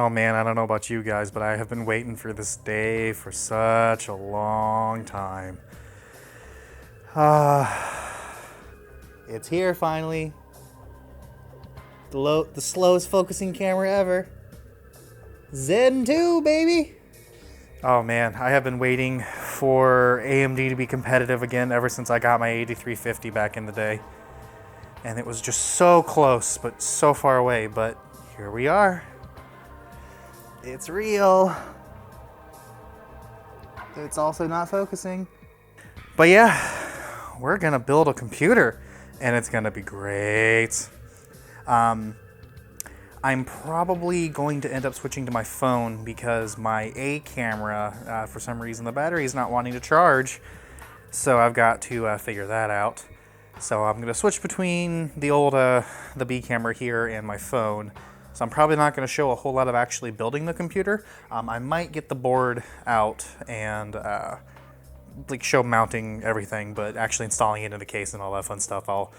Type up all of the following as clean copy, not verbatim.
Oh man, I don't know about you guys, but I have been waiting for this day for such a long time. It's here finally. The slowest focusing camera ever. Zen2, baby! Oh man, I have been waiting for AMD to be competitive again ever since I got my 8350 back in the day. And it was just so close, but so far away, but here we are. It's real. It's also not focusing. But yeah, we're gonna build a computer and it's gonna be great. I'm probably going to end up switching to my phone because my A camera, for some reason, the battery is not wanting to charge. So I've got to figure that out. So I'm going to switch between the B camera here and my phone. So I'm probably not going to show a whole lot of actually building the computer. I might get the board out and like show mounting everything, but actually installing it in the case and all that fun stuff I'll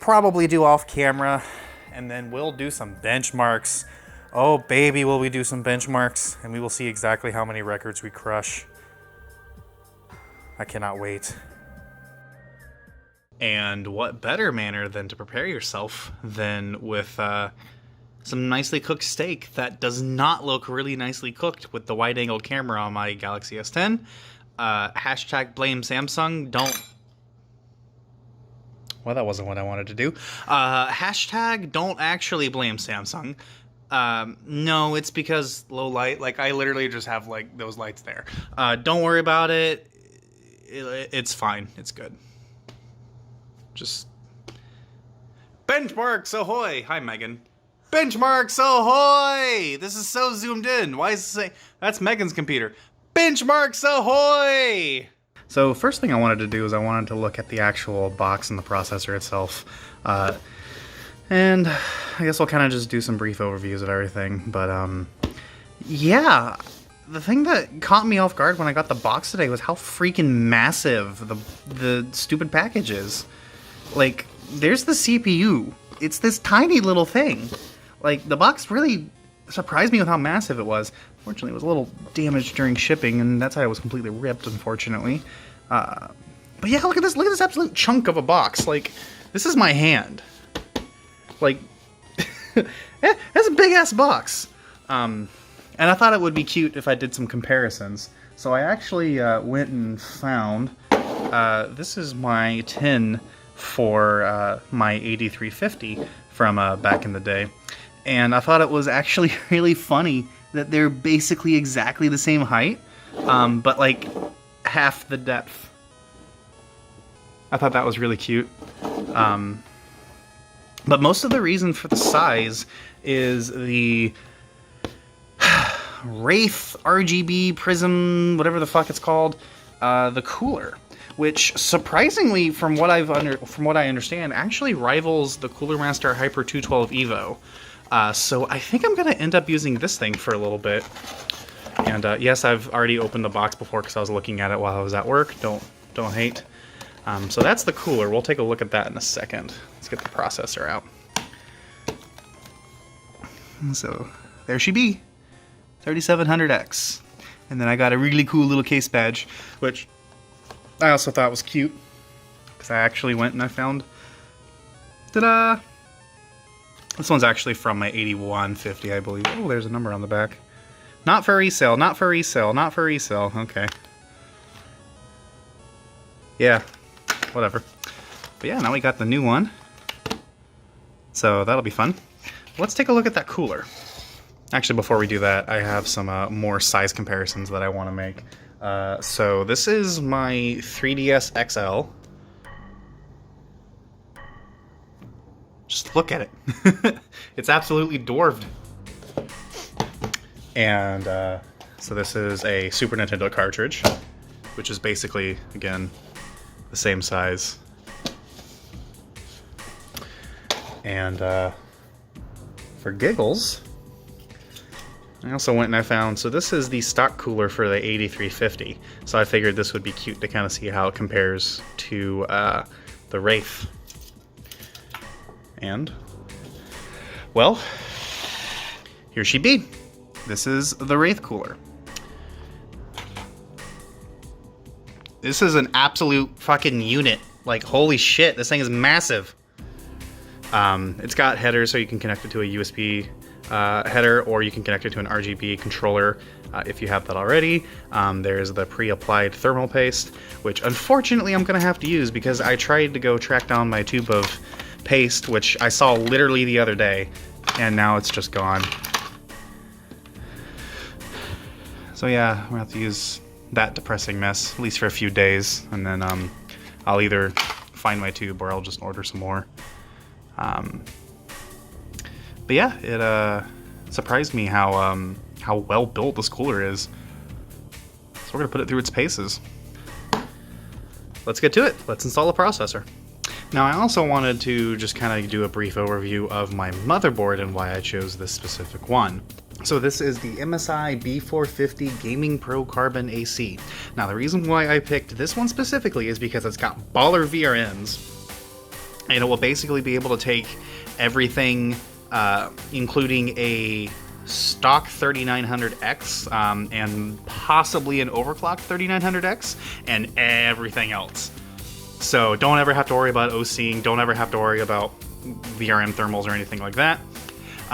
probably do off camera. And then we'll do some benchmarks. Oh baby, will we do some benchmarks, and we will see exactly how many records we crush. I cannot wait. And what better manner than to prepare yourself than with some nicely cooked steak that does not look really nicely cooked with the wide-angled camera on my Galaxy S10. Hashtag blame Samsung. Don't... Well, that wasn't what I wanted to do. Hashtag don't actually blame Samsung. No, it's because low light. Like, I literally just have, like, those lights there. Don't worry about it. It's fine. It's good. Just... Benchmarks ahoy! Hi, Megan. Benchmarks ahoy! This is so zoomed in. Why is it saying... That's Megan's computer. Benchmarks ahoy! So first thing I wanted to do is I wanted to look at the actual box and the processor itself. And I guess I'll kind of just do some brief overviews of everything. But yeah, the thing that caught me off guard when I got the box today was how freaking massive the stupid package is. Like, there's the CPU. It's this tiny little thing. Like, the box really surprised me with how massive it was. Fortunately, it was a little damaged during shipping, and that side was completely ripped, unfortunately. But yeah, look at this absolute chunk of a box. Like, this is my hand. Like, that's a big-ass box. And I thought it would be cute if I did some comparisons. So I actually went and found, this is my tin for my 8350 from back in the day. And I thought it was actually really funny that they're basically exactly the same height, but like half the depth. I thought that was really cute. But most of the reason for the size is the Wraith RGB Prism, whatever the fuck it's called, the cooler, which surprisingly, from what I understand, actually rivals the Cooler Master Hyper 212 Evo. So I think I'm going to end up using this thing for a little bit. And yes, I've already opened the box before because I was looking at it while I was at work. Don't hate. So that's the cooler. We'll take a look at that in a second. Let's get the processor out. So there she be, 3700X. And then I got a really cool little case badge, which I also thought was cute because I actually went and I found, ta-da! This one's actually from my 8150, I believe. Oh, there's a number on the back. Not for resale, not for resale, not for resale. Okay. Yeah, whatever. But yeah, now we got the new one. So that'll be fun. Let's take a look at that cooler. Actually, before we do that, I have some more size comparisons that I want to make. So this is my 3DS XL. Just look at it. It's absolutely dwarfed. And so this is a Super Nintendo cartridge, which is basically, again, the same size. And for giggles, I also went and I found, so this is the stock cooler for the 8350. So I figured this would be cute to kind of see how it compares to the Wraith. And, well, here she be. This is the Wraith cooler. This is an absolute fucking unit. Like, holy shit, this thing is massive. It's got headers, so you can connect it to a USB header, or you can connect it to an RGB controller if you have that already. There's the pre-applied thermal paste, which unfortunately I'm gonna have to use because I tried to go track down my tube of paste, which I saw literally the other day, and now it's just gone. So yeah, I'm gonna have to use that depressing mess, at least for a few days, and then I'll either find my tube or I'll just order some more. But yeah, it surprised me how well built this cooler is. So we're gonna put it through its paces. Let's get to it. Let's install the processor. Now I also wanted to just kind of do a brief overview of my motherboard and why I chose this specific one. So this is the MSI B450 Gaming Pro Carbon AC. Now the reason why I picked this one specifically is because it's got baller VRMs, and it will basically be able to take everything, including a stock 3900X and possibly an overclocked 3900X, and everything else. So don't ever have to worry about OCing, don't ever have to worry about VRM thermals or anything like that.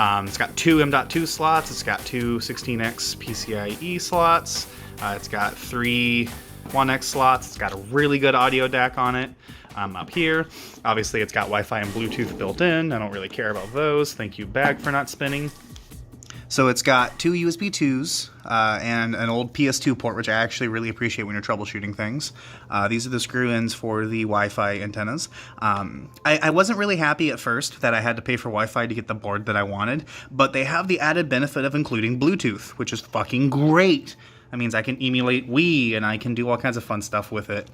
It's got two M.2 slots, it's got two 16X PCIe slots, it's got three 1X slots, it's got a really good audio DAC on it. Up here, obviously it's got Wi-Fi and Bluetooth built in. I don't really care about those. Thank you, bag, for not spinning. So it's got two USB 2s and an old PS2 port, which I actually really appreciate when you're troubleshooting things. These are the screw-ins for the Wi-Fi antennas. I wasn't really happy at first that I had to pay for Wi-Fi to get the board that I wanted, but they have the added benefit of including Bluetooth, which is fucking great. That means I can emulate Wii and I can do all kinds of fun stuff with it.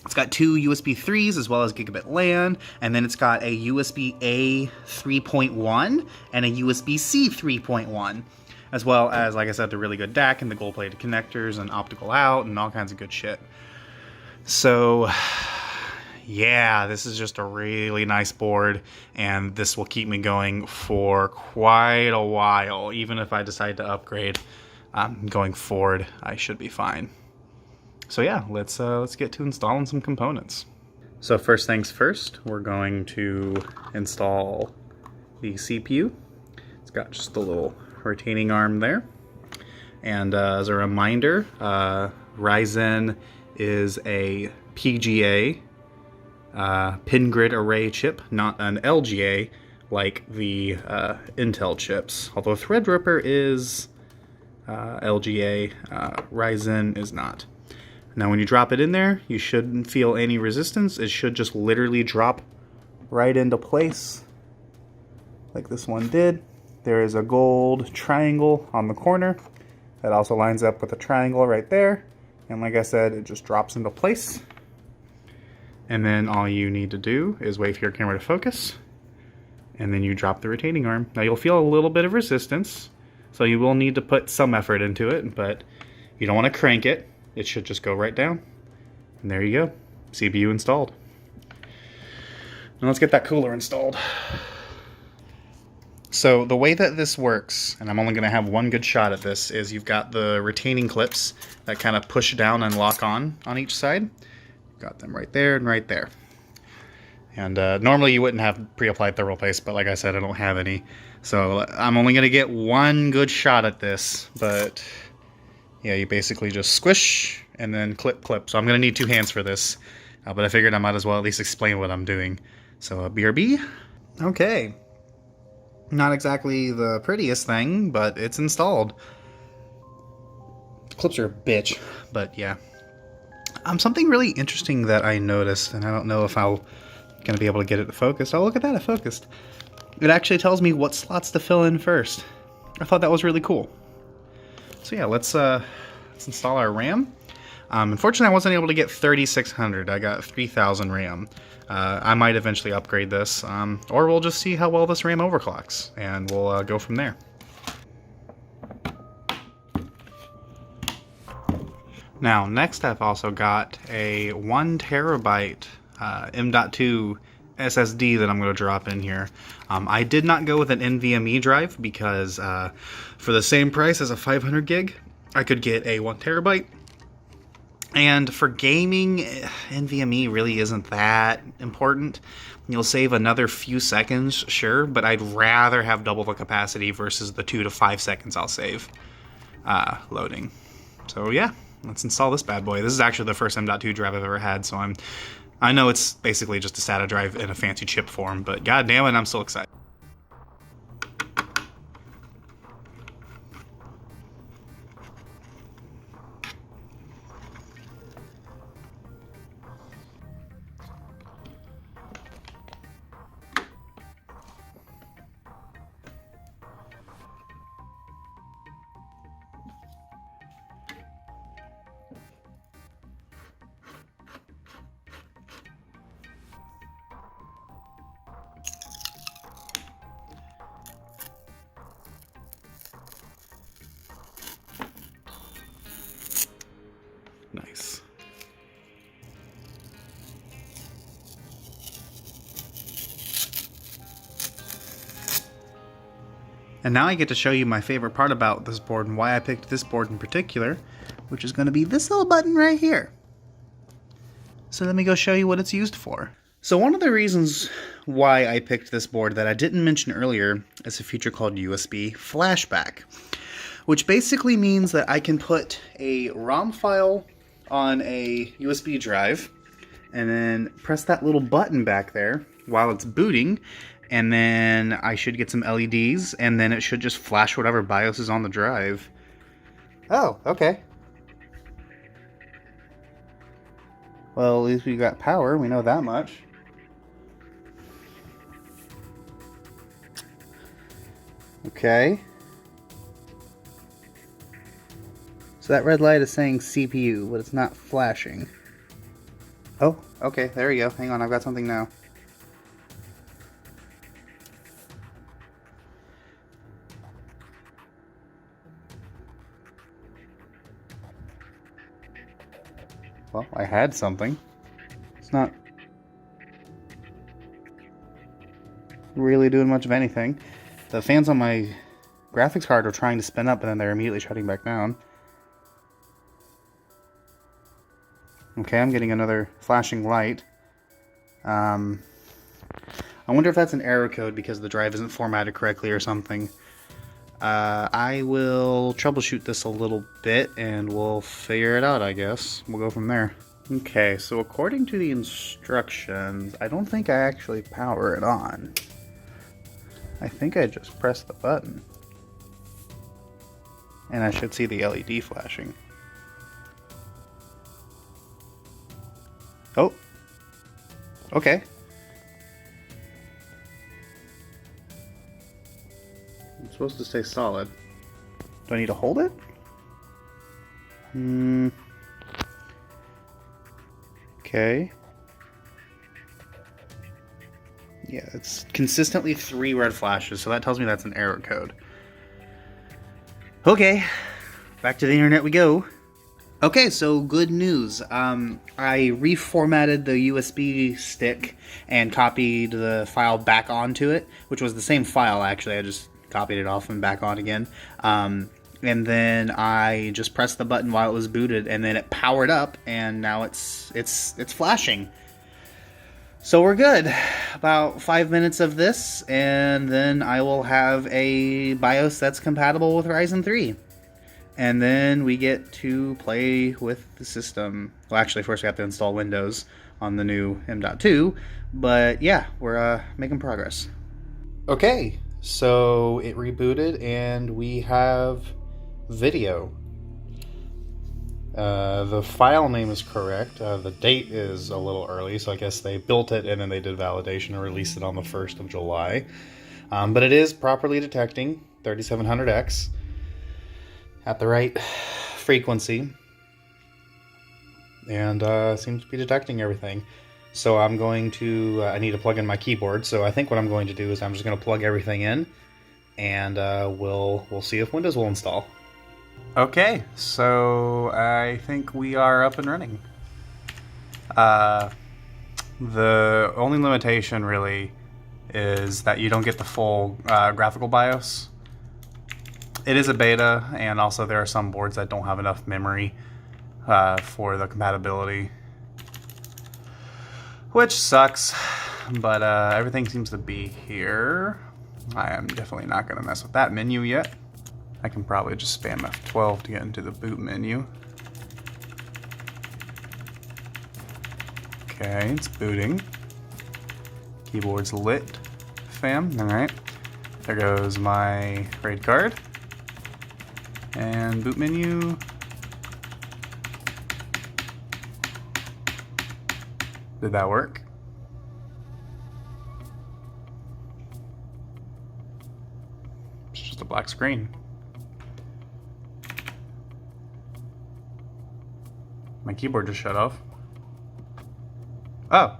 It's got two USB 3s as well as gigabit LAN, and then it's got a USB-A 3.1 and a USB-C 3.1, as well as, like I said, the really good DAC and the gold-plated connectors and optical out and all kinds of good shit. So, yeah, this is just a really nice board, and this will keep me going for quite a while. Even if I decide to upgrade going forward, I should be fine. So yeah, let's get to installing some components. So first things first, we're going to install the CPU. It's got just a little retaining arm there. And as a reminder, Ryzen is a PGA pin grid array chip, not an LGA like the Intel chips. Although Threadripper is LGA, Ryzen is not. Now when you drop it in there, you shouldn't feel any resistance. It should just literally drop right into place like this one did. There is a gold triangle on the corner that also lines up with a triangle right there. And like I said, it just drops into place. And then all you need to do is wait for your camera to focus, and then you drop the retaining arm. Now you'll feel a little bit of resistance, so you will need to put some effort into it, but you don't want to crank it. It should just go right down. And there you go. CPU installed. Now let's get that cooler installed. So the way that this works, and I'm only going to have one good shot at this, is you've got the retaining clips that kind of push down and lock on each side. Got them right there and right there. And normally you wouldn't have pre-applied thermal paste, but like I said, I don't have any. So I'm only going to get one good shot at this, but yeah, you basically just squish and then clip. So I'm going to need two hands for this, but I figured I might as well at least explain what I'm doing. So BRB. Okay. Not exactly the prettiest thing, but it's installed. The clips are a bitch, but yeah. Something really interesting that I noticed, and I don't know if I'm going to be able to get it to focus. Oh, look at that, it focused. It actually tells me what slots to fill in first. I thought that was really cool. So yeah, let's install our RAM. Unfortunately, I wasn't able to get 3600. I got 3000 RAM. I might eventually upgrade this, or we'll just see how well this RAM overclocks, and we'll go from there. Now, next I've also got a 1 terabyte M.2 SSD that I'm going to drop in here. I did not go with an NVMe drive because for the same price as a 500 gig, I could get a 1 terabyte. And for gaming, NVMe really isn't that important. You'll save another few seconds, sure, but I'd rather have double the capacity versus the 2 to 5 seconds I'll save loading. So yeah, let's install this bad boy. This is actually the first M.2 drive I've ever had, so I know it's basically just a SATA drive in a fancy chip form, but god damn it, I'm still excited. Nice. And now I get to show you my favorite part about this board and why I picked this board in particular, which is going to be this little button right here. So let me go show you what it's used for. So one of the reasons why I picked this board that I didn't mention earlier is a feature called USB Flashback, which basically means that I can put a ROM file on a USB drive and then press that little button back there while it's booting, and then I should get some LEDs, and then it should just flash whatever BIOS is on the drive. Oh, okay. Well, at least we got power, we know that much. Okay. So that red light is saying CPU, but it's not flashing. Oh, okay, there we go. Hang on, I've got something now. Well, I had something. It's not really doing much of anything. The fans on my graphics card are trying to spin up, and then they're immediately shutting back down. Okay, I'm getting another flashing light. I wonder if that's an error code because the drive isn't formatted correctly or something. I will troubleshoot this a little bit and we'll figure it out, I guess. We'll go from there. Okay, so according to the instructions, I don't think I actually power it on. I think I just press the button. And I should see the LED flashing. Oh. Okay. I'm supposed to stay solid. Do I need to hold it? Okay. Yeah, it's consistently 3 red flashes, so that tells me that's an error code. Okay, back to the internet we go. Okay, so good news. I reformatted the USB stick and copied the file back onto it, which was the same file actually. I just copied it off and back on again. And then I just pressed the button while it was booted, and then it powered up, and now it's flashing. So we're good. About 5 minutes of this, and then I will have a BIOS that's compatible with Ryzen 3. And then we get to play with the system. Well, actually, first we have to install Windows on the new M.2. But yeah, we're making progress. Okay, so it rebooted and we have video. The file name is correct. The date is a little early, so I guess they built it and then they did validation and released it on the 1st of July. But it is properly detecting 3700X. At the right frequency, and seems to be detecting everything. So I'm going to, I need to plug in my keyboard, so I think what I'm going to do is I'm just going to plug everything in, and we'll see if Windows will install. Okay, so I think we are up and running. The only limitation really is that you don't get the full graphical BIOS. It is a beta, and also there are some boards that don't have enough memory for the compatibility, which sucks, but everything seems to be here. I am definitely not going to mess with that menu yet. I can probably just spam F12 to get into the boot menu. Okay, it's booting. Keyboard's lit, fam. Alright. There goes my RAID card. And boot menu. Did that work? It's just a black screen. My keyboard just shut off. Oh.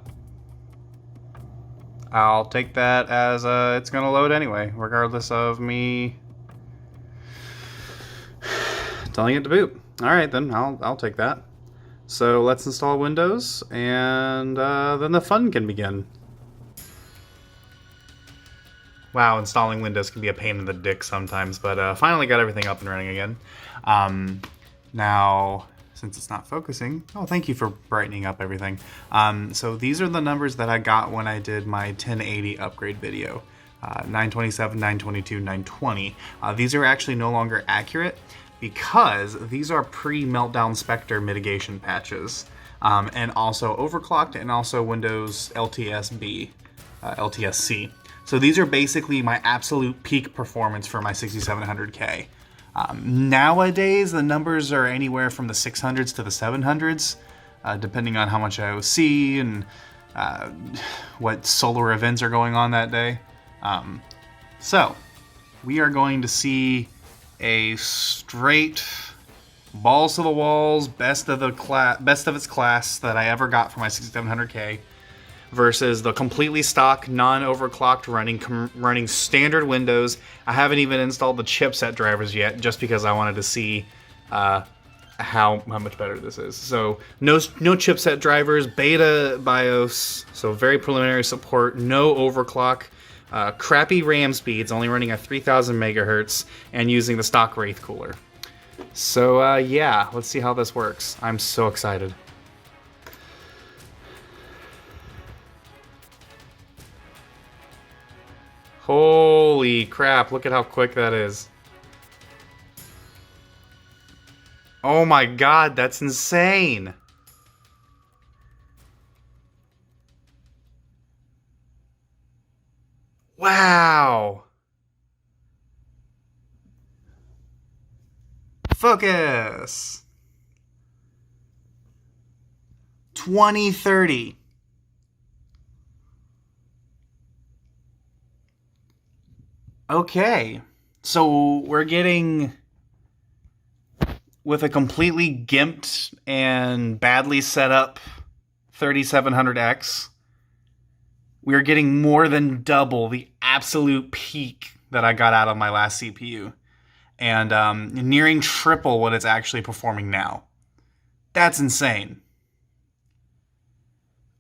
I'll take that as it's gonna load anyway, regardless of me telling it to boot. Alright then, I'll take that. So let's install Windows, and then the fun can begin. Wow, installing Windows can be a pain in the dick sometimes, but finally got everything up and running again. Now, since it's not focusing, oh, thank you for brightening up everything. So these are the numbers that I got when I did my 1080 upgrade video. 927, 922, 920. These are actually no longer accurate because these are pre-Meltdown Spectre mitigation patches, and also overclocked, and also Windows LTSB, LTSC. So these are basically my absolute peak performance for my 6700K. Nowadays, the numbers are anywhere from the 600s to the 700s, depending on how much IOC and what solar events are going on that day. So, we are going to see a straight balls to the walls, best of its class that I ever got for my 6700K, versus the completely stock, non-overclocked, running standard Windows. I haven't even installed the chipset drivers yet, just because I wanted to see how much better this is. So no chipset drivers, beta BIOS, so very preliminary support, no overclock, crappy RAM speeds, only running at 3000 megahertz, and using the stock Wraith cooler. So yeah, let's see how this works. I'm so excited. Holy crap, look at how quick that is. Oh my god, that's insane. Wow. Focus. 2030. Okay, so we're getting, with a completely gimped and badly set up 3700X, we're getting more than double the absolute peak that I got out of my last CPU, and nearing triple what it's actually performing now. That's insane.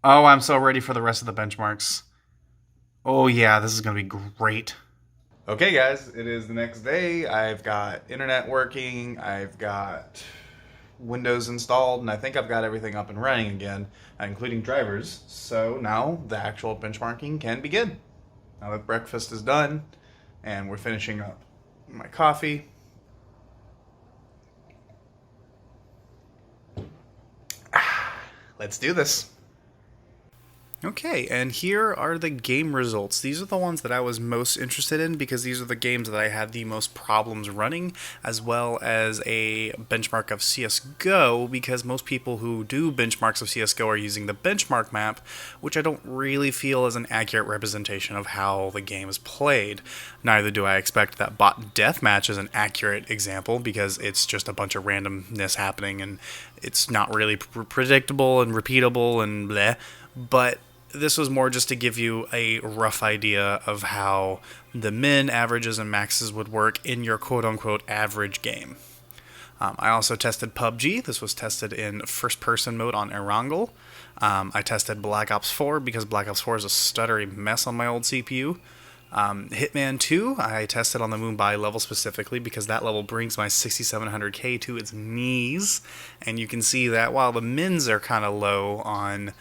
Oh, I'm so ready for the rest of the benchmarks. Oh yeah, this is going to be great. Okay guys, it is the next day. I've got internet working, I've got Windows installed, and I think I've got everything up and running again, including drivers. So now the actual benchmarking can begin. Now that breakfast is done, and we're finishing up my coffee. Let's do this. Okay, and here are the game results. These are the ones that I was most interested in because these are the games that I had the most problems running, as well as a benchmark of CSGO, because most people who do benchmarks of CSGO are using the benchmark map, which I don't really feel is an accurate representation of how the game is played. Neither do I expect that bot deathmatch is an accurate example, because it's just a bunch of randomness happening, and it's not really predictable and repeatable and bleh, but this was more just to give you a rough idea of how the min, averages, and maxes would work in your quote-unquote average game. I also tested PUBG. This was tested in first-person mode on Erangel. I tested Black Ops 4 because Black Ops 4 is a stuttery mess on my old CPU. Hitman 2, I tested on the Mumbai level specifically because that level brings my 6700K to its knees. And you can see that while the mins are kind of low on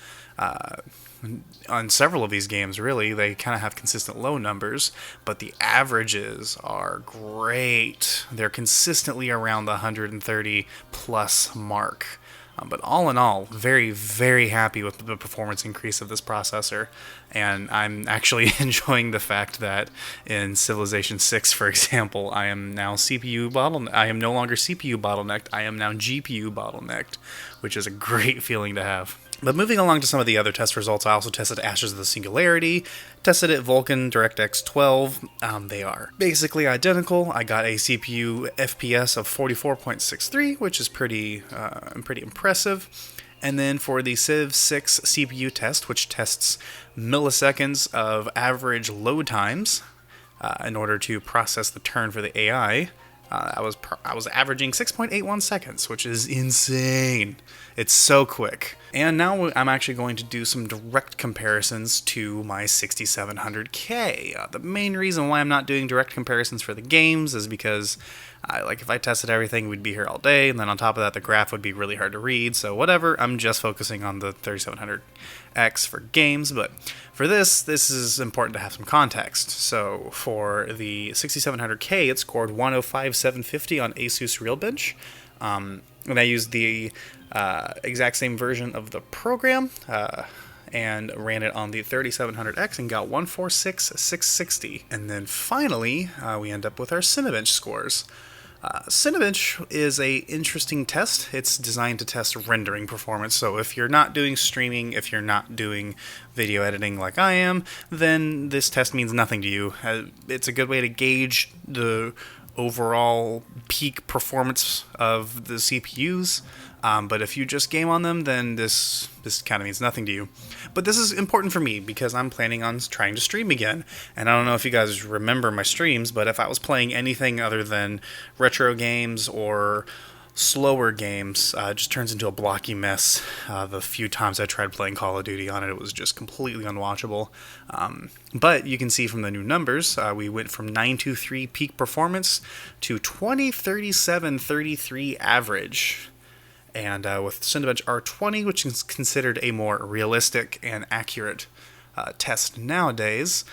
several of these games, really, they kind of have consistent low numbers, but the averages are great. They're consistently around the 130 plus mark. But all in all, very, very happy with the performance increase of this processor. And I'm actually enjoying the fact that in Civilization 6, for example, I am now I am no longer CPU bottlenecked, I am now GPU bottlenecked, which is a great feeling to have. But moving along to some of the other test results, I also tested Ashes of the Singularity, tested it Vulkan DirectX 12. They are basically identical. I got a CPU FPS of 44.63, which is pretty impressive. And then for the Civ 6 CPU test, which tests milliseconds of average load times in order to process the turn for the AI, I was averaging 6.81 seconds, which is insane. It's so quick. And now I'm actually going to do some direct comparisons to my 6700K. The main reason why I'm not doing direct comparisons for the games is because if I tested everything, we'd be here all day, and then on top of that, the graph would be really hard to read, so whatever, I'm just focusing on the 3700X for games, but for this is important to have some context. So for the 6700K, it scored 105,750 on Asus Realbench, and I used the exact same version of the program, and ran it on the 3700X and got 146,660. And then finally, we end up with our Cinebench scores. Cinebench is a interesting test. It's designed to test rendering performance. So if you're not doing streaming, if you're not doing video editing like I am, then this test means nothing to you. It's a good way to gauge the overall peak performance of the CPUs. But if you just game on them, then this kind of means nothing to you. But this is important for me because I'm planning on trying to stream again. And I don't know if you guys remember my streams, but if I was playing anything other than retro games or slower games, it just turns into a blocky mess. The few times I tried playing Call of Duty on it, it was just completely unwatchable. But you can see from the new numbers, we went from 923 peak performance to 2037-33 average. And with Cinebench R20, which is considered a more realistic and accurate test nowadays,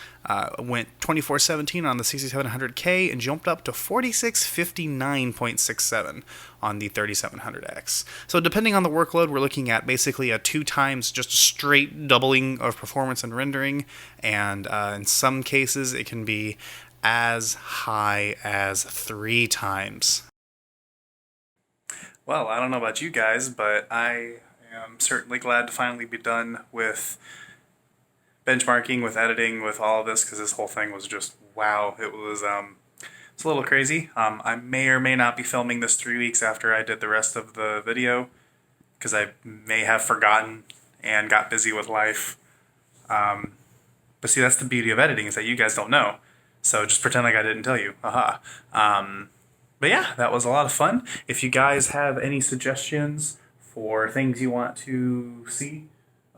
went 2417 on the 6700K and jumped up to 4659.67 on the 3700X. So depending on the workload, we're looking at basically a 2 times just straight doubling of performance and rendering, and in some cases it can be as high as 3 times. Well, I don't know about you guys, but I am certainly glad to finally be done with benchmarking, with editing, with all of this, because this whole thing was just, wow. It's a little crazy. I may or may not be filming this 3 weeks after I did the rest of the video, because I may have forgotten and got busy with life. But see, that's the beauty of editing, is that you guys don't know. So just pretend like I didn't tell you. Haha. But yeah, that was a lot of fun. If you guys have any suggestions for things you want to see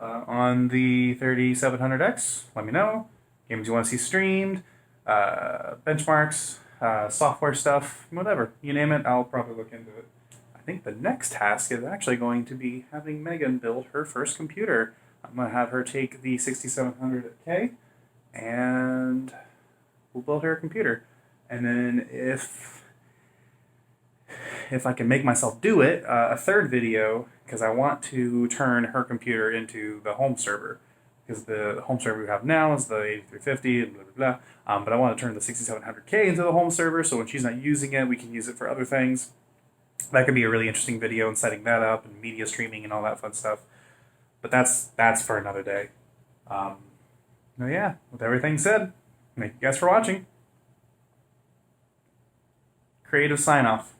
on the 3700X, let me know. Games you want to see streamed, benchmarks, software stuff, whatever. You name it, I'll probably look into it. I think the next task is actually going to be having Megan build her first computer. I'm going to have her take the 6700K and we'll build her a computer. And then if I can make myself do it, a third video, because I want to turn her computer into the home server. Because the home server we have now is the 8350 and blah, blah, blah. But I want to turn the 6700K into the home server, so when she's not using it, we can use it for other things. That could be a really interesting video, and setting that up, and media streaming, and all that fun stuff. But that's for another day. Yeah, with everything said, thank you guys for watching. Creative sign-off.